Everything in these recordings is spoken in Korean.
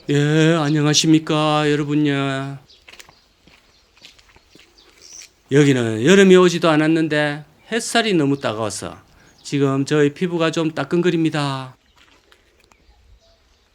예, 안녕하십니까, 여러분요. 여기는 여름이 오지도 않았는데 햇살이 너무 따가워서 지금 저희 피부가 좀 따끔거립니다.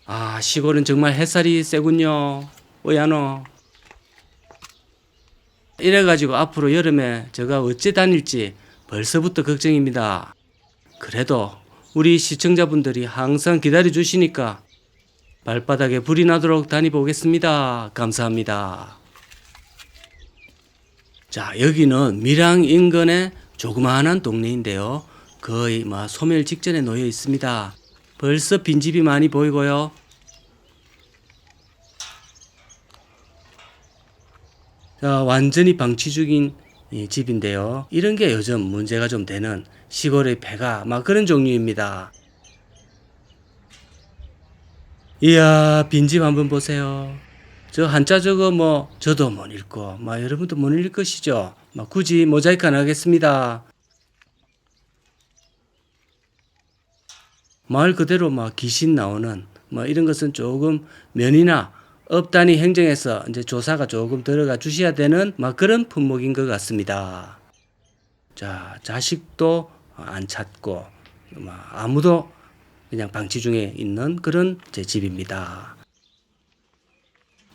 아, 시골은 정말 햇살이 세군요. 왜야노? 이래가지고 앞으로 여름에 제가 어찌 다닐지 벌써부터 걱정입니다. 그래도 우리 시청자분들이 항상 기다려 주시니까 발바닥에 불이 나도록 다니보겠습니다. 감사합니다. 자, 여기는 밀양 인근의 조그마한 동네인데요. 거의 소멸 직전에 놓여 있습니다. 벌써 빈집이 많이 보이고요. 자, 완전히 방치 중인 이 집인데요. 이런 게 요즘 문제가 좀 되는 시골의 폐가 그런 종류입니다. 이야, 빈집 한번 보세요. 저 한자 저거 저도 못 읽고 여러분도 못 읽을 것이죠. 굳이 모자이크 안 하겠습니다. 말 그대로 귀신 나오는 이런 것은 조금 면이나 업단위 행정에서 이제 조사가 조금 들어가 주셔야 되는 그런 품목인 것 같습니다. 자, 자식도 안 찾고 아무도 그냥 방치 중에 있는 그런 제 집입니다.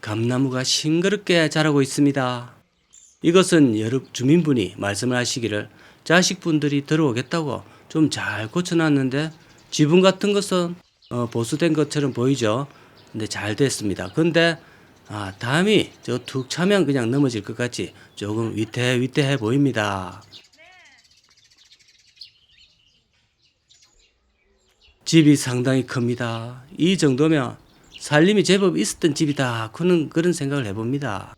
감나무가 싱그럽게 자라고 있습니다. 이것은 여러 주민분이 말씀을 하시기를 자식분들이 들어오겠다고 좀 잘 고쳐놨는데 지붕 같은 것은 보수된 것처럼 보이죠. 근데 잘 됐습니다. 근데 담이 저 툭 차면 그냥 넘어질 것 같이 조금 위태위태해 보입니다. 집이 상당히 큽니다. 이 정도면 살림이 제법 있었던 집이다. 그런 생각을 해봅니다.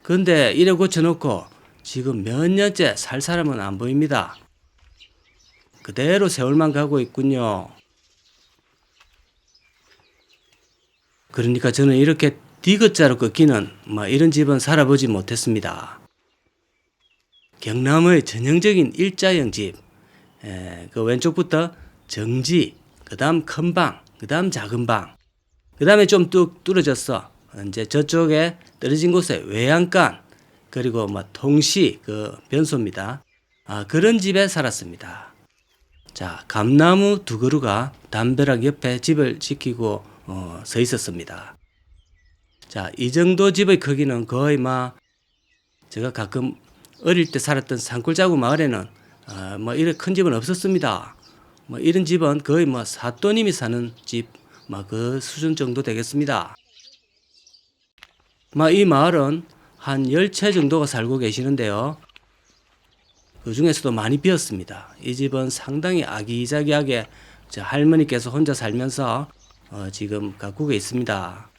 근데 이래 고쳐놓고 지금 몇 년째 살 사람은 안 보입니다. 그대로 세월만 가고 있군요. 그러니까 저는 이렇게 디귿자로 꺾이는 이런 집은 살아보지 못했습니다. 경남의 전형적인 일자형 집, 그 왼쪽부터 정지, 그 다음 큰 방, 그 다음 작은 방, 그 다음에 좀 뚝 뚫어졌어. 이제 저쪽에 떨어진 곳에 외양간, 그리고 통시 그 변소입니다. 그런 집에 살았습니다. 자, 감나무 두 그루가 담벼락 옆에 집을 지키고 서 있었습니다. 자, 이 정도 집의 크기는 거의 제가 가끔 어릴 때 살았던 산골짜구 마을에는 이렇게 큰 집은 없었습니다. 이런 집은 거의 사또님이 사는 집, 그 수준 정도 되겠습니다. 이 마을은 한 10채 정도가 살고 계시는데요. 그 중에서도 많이 비었습니다. 이 집은 상당히 아기자기하게 할머니께서 혼자 살면서 지금 가꾸고 있습니다.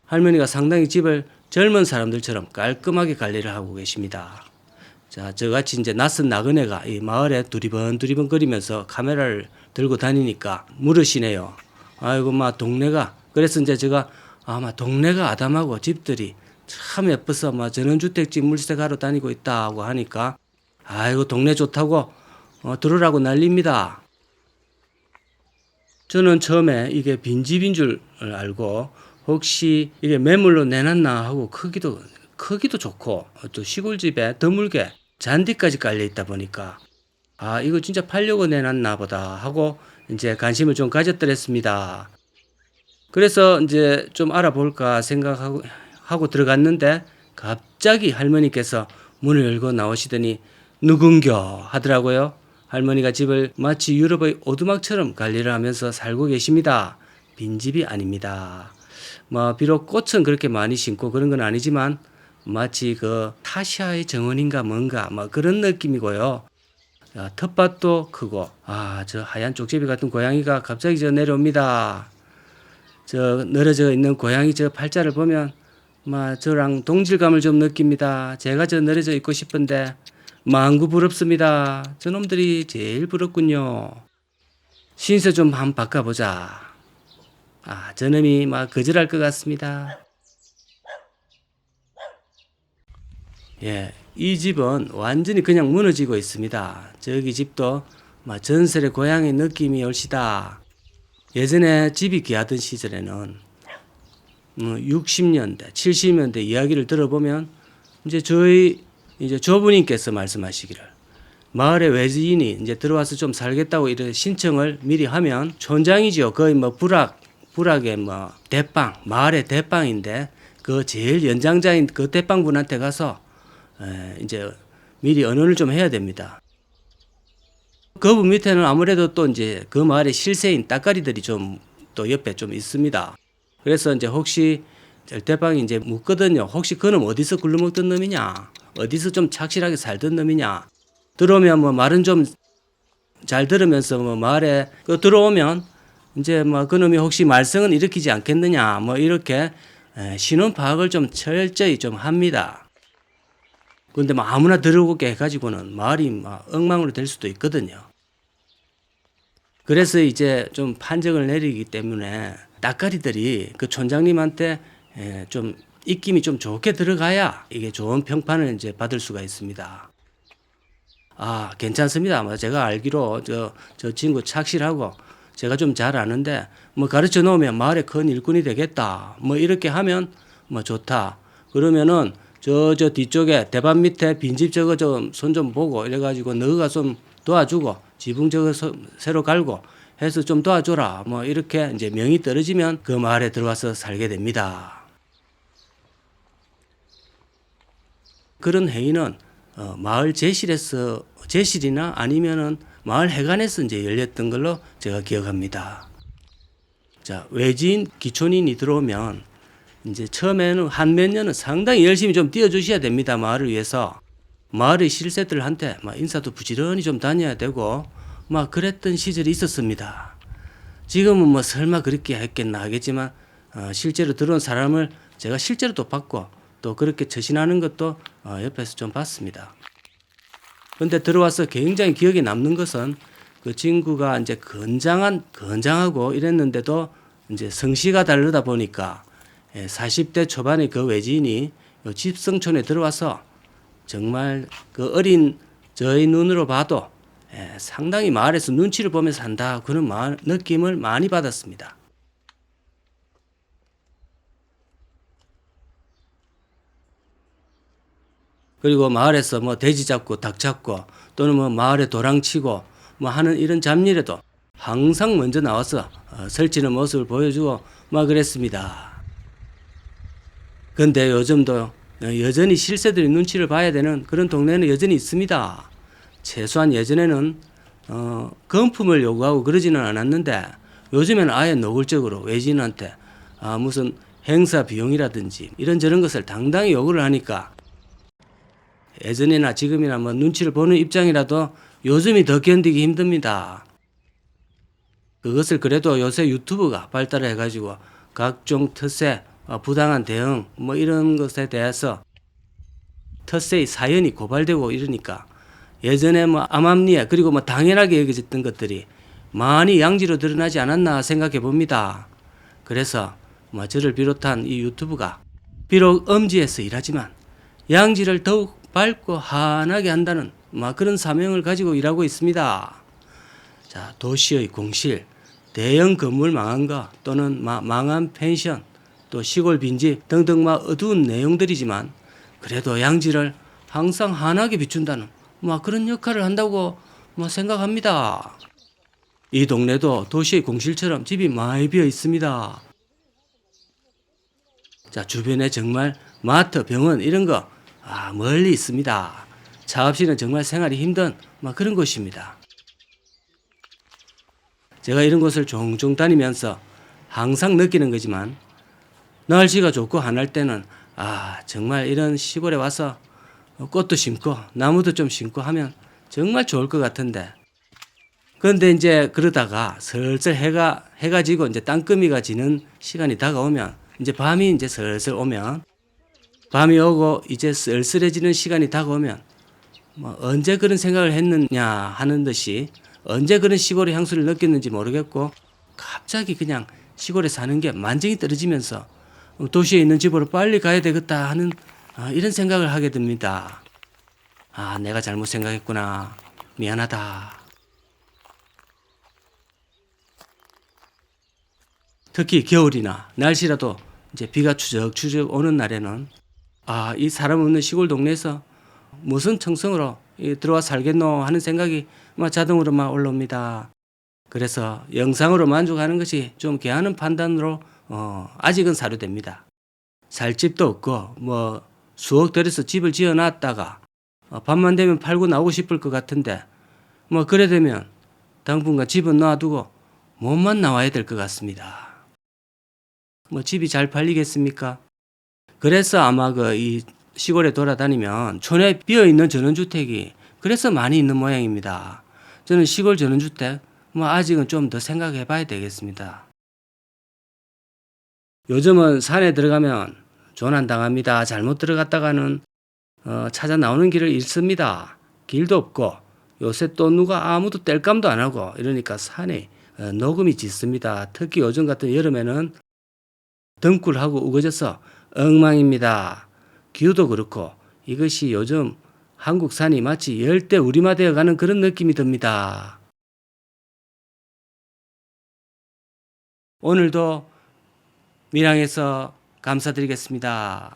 할머니가 상당히 집을 젊은 사람들처럼 깔끔하게 관리를 하고 계십니다. 자, 저같이 이제 낯선 나그네가 이 마을에 두리번 거리면서 카메라를 들고 다니니까 물으시네요. 아이고, 동네가, 그래서 이제 제가 동네가 아담하고 집들이 참 예뻐서 전원주택집 물색하러 다니고 있다고 하니까 아이고, 동네 좋다고 들으라고 난립니다. 저는 처음에 이게 빈집인 줄 알고 혹시 이게 매물로 내놨나 하고 크기도 좋고 또 시골집에 드물게 잔디까지 깔려 있다 보니까 이거 진짜 팔려고 내놨나 보다 하고 이제 관심을 좀 가졌더랬습니다. 그래서 이제 좀 알아볼까 생각하고 들어갔는데 갑자기 할머니께서 문을 열고 나오시더니 누군겨 하더라고요. 할머니가 집을 마치 유럽의 오두막처럼 관리를 하면서 살고 계십니다. 빈집이 아닙니다. 비록 꽃은 그렇게 많이 심고 그런 건 아니지만 마치 그 타시아의 정원인가 뭔가 그런 느낌이고요. 텃밭도 크고 저 하얀 쪽제비 같은 고양이가 갑자기 내려옵니다. 저 늘어져 있는 고양이 저 팔자를 보면 저랑 동질감을 좀 느낍니다. 제가 저 늘어져 있고 싶은데 망구 부럽습니다. 저놈들이 제일 부럽군요. 신세 좀 한번 바꿔보자. 저놈이 거절할 것 같습니다. 예, 이 집은 완전히 그냥 무너지고 있습니다. 저기 집도 전설의 고향의 느낌이 올시다. 예전에 집이 귀하던 시절에는 60년대, 70년대 이야기를 들어보면 이제 조부님께서 말씀하시기를 마을에 외지인이 이제 들어와서 좀 살겠다고 이런 신청을 미리 하면 촌장이죠. 거의 뭐 부락의 뭐 대빵, 마을의 대빵인데 그 제일 연장자인 그 대빵분한테 가서 이제 미리 언언을 좀 해야 됩니다. 그분 밑에는 아무래도 또 이제 그 마을의 실세인 따까리들이 좀 또 옆에 좀 있습니다. 그래서 이제 혹시 절대방이 이제 묻거든요. 혹시 그놈 어디서 굴러먹던 놈이냐? 어디서 좀 착실하게 살던 놈이냐? 들어오면 뭐 말은 좀 잘 들으면서 뭐 마을에 들어오면 이제 뭐 그놈이 혹시 말썽은 일으키지 않겠느냐? 뭐 이렇게 신원 파악을 좀 철저히 좀 합니다. 근데 뭐 아무나 들어오게 해가지고는 마을이 막 엉망으로 될 수도 있거든요. 그래서 이제 좀 판정을 내리기 때문에 따까리들이 그 촌장님한테 좀 입김이 좀 좋게 들어가야 이게 좋은 평판을 이제 받을 수가 있습니다. 아, 괜찮습니다. 제가 알기로 저 친구 착실하고 제가 좀 잘 아는데 뭐 가르쳐 놓으면 마을에 큰 일꾼이 되겠다. 뭐 이렇게 하면 뭐 좋다. 그러면은 저 뒤쪽에 대밭 밑에 빈집 저거 좀 손 좀 보고 이래가지고 너가 좀 도와주고 지붕 저거 새로 갈고 해서 좀 도와줘라. 뭐 이렇게 이제 명이 떨어지면 그 마을에 들어와서 살게 됩니다. 그런 회의는 마을 제실이나 아니면은 마을 회관에서 이제 열렸던 걸로 제가 기억합니다. 자, 외지인 기촌인이 들어오면 이제 처음에는 한 몇 년은 상당히 열심히 좀 뛰어주셔야 됩니다. 마을을 위해서. 마을의 실세들한테 인사도 부지런히 좀 다녀야 되고 그랬던 시절이 있었습니다. 지금은 뭐 설마 그렇게 했겠나 하겠지만 실제로 들어온 사람을 제가 실제로 또 봤고 또 그렇게 처신하는 것도 옆에서 좀 봤습니다. 그런데 들어와서 굉장히 기억에 남는 것은 그 친구가 이제 건장하고 이랬는데도 이제 성씨가 다르다 보니까 40대 초반의 그 외지인이 집성촌에 들어와서 정말 그 어린 저의 눈으로 봐도 상당히 마을에서 눈치를 보면서 산다 그런 느낌을 많이 받았습니다. 그리고 마을에서 뭐 돼지 잡고 닭 잡고 또는 뭐 마을에 도랑치고 뭐 하는 이런 잡일에도 항상 먼저 나와서 설치는 모습을 보여주고 그랬습니다. 그런데 요즘도 여전히 실세들이 눈치를 봐야 되는 그런 동네는 여전히 있습니다. 최소한 예전에는 금품을 요구하고 그러지는 않았는데 요즘에는 아예 노골적으로 외지인한테 무슨 행사 비용이라든지 이런저런 것을 당당히 요구를 하니까 예전이나 지금이나 뭐 눈치를 보는 입장이라도 요즘이 더 견디기 힘듭니다. 그것을 그래도 요새 유튜브가 발달해 가지고 각종 텃세, 부당한 대응 뭐 이런 것에 대해서 텃세의 사연이 고발되고 이러니까 예전에 뭐 암암리에 그리고 뭐 당연하게 여겨졌던 것들이 많이 양지로 드러나지 않았나 생각해 봅니다. 그래서 저를 비롯한 이 유튜브가 비록 엄지에서 일하지만 양지를 더욱 밝고 환하게 한다는 그런 사명을 가지고 일하고 있습니다. 자, 도시의 공실, 대형 건물 망한 거 또는 망한 펜션, 또 시골 빈집 등등 어두운 내용들이지만 그래도 양지를 항상 환하게 비춘다는 그런 역할을 한다고 생각합니다. 이 동네도 도시의 공실처럼 집이 많이 비어 있습니다. 자, 주변에 정말 마트, 병원 이런 거 멀리 있습니다. 차 없이는 정말 생활이 힘든 그런 곳입니다. 제가 이런 곳을 종종 다니면서 항상 느끼는 거지만 날씨가 좋고 한할 때는 정말 이런 시골에 와서 꽃도 심고 나무도 좀 심고 하면 정말 좋을 것 같은데 그런데 이제 그러다가 슬슬 해가 지고 이제 땅거미가 지는 시간이 다가오면 이제 밤이 이제 슬슬 오면 밤이 오고 이제 쓸쓸해지는 시간이 다가오면 언제 그런 생각을 했느냐 하는 듯이 언제 그런 시골의 향수를 느꼈는지 모르겠고 갑자기 그냥 시골에 사는 게 만정이 떨어지면서 도시에 있는 집으로 빨리 가야 되겠다 하는 이런 생각을 하게 됩니다. 내가 잘못 생각했구나. 미안하다. 특히 겨울이나 날씨라도 이제 비가 추적추적 오는 날에는 이 사람 없는 시골 동네에서 무슨 청성으로 들어와 살겠노 하는 생각이 자동으로 올라옵니다. 그래서 영상으로 만족하는 것이 좀 개하는 판단으로 아직은 사료됩니다. 살 집도 없고 수억 들여서 집을 지어놨다가 밤만 되면 팔고 나오고 싶을 것 같은데 그래 되면 당분간 집은 놔두고 몸만 나와야 될 것 같습니다. 집이 잘 팔리겠습니까? 그래서 아마 이 시골에 돌아다니면 촌에 비어있는 전원주택이 그래서 많이 있는 모양입니다. 저는 시골 전원주택 아직은 좀 더 생각해 봐야 되겠습니다. 요즘은 산에 들어가면 조난당합니다. 잘못 들어갔다가는 찾아 나오는 길을 잃습니다. 길도 없고 요새 또 누가 아무도 뗄감도 안 하고 이러니까 산에 녹음이 짙습니다. 특히 요즘 같은 여름에는 등굴하고 우거져서 엉망입니다. 기후도 그렇고 이것이 요즘 한국 산이 마치 열대 우림화 되어 가는 그런 느낌이 듭니다. 오늘도 밀양에서 감사드리겠습니다.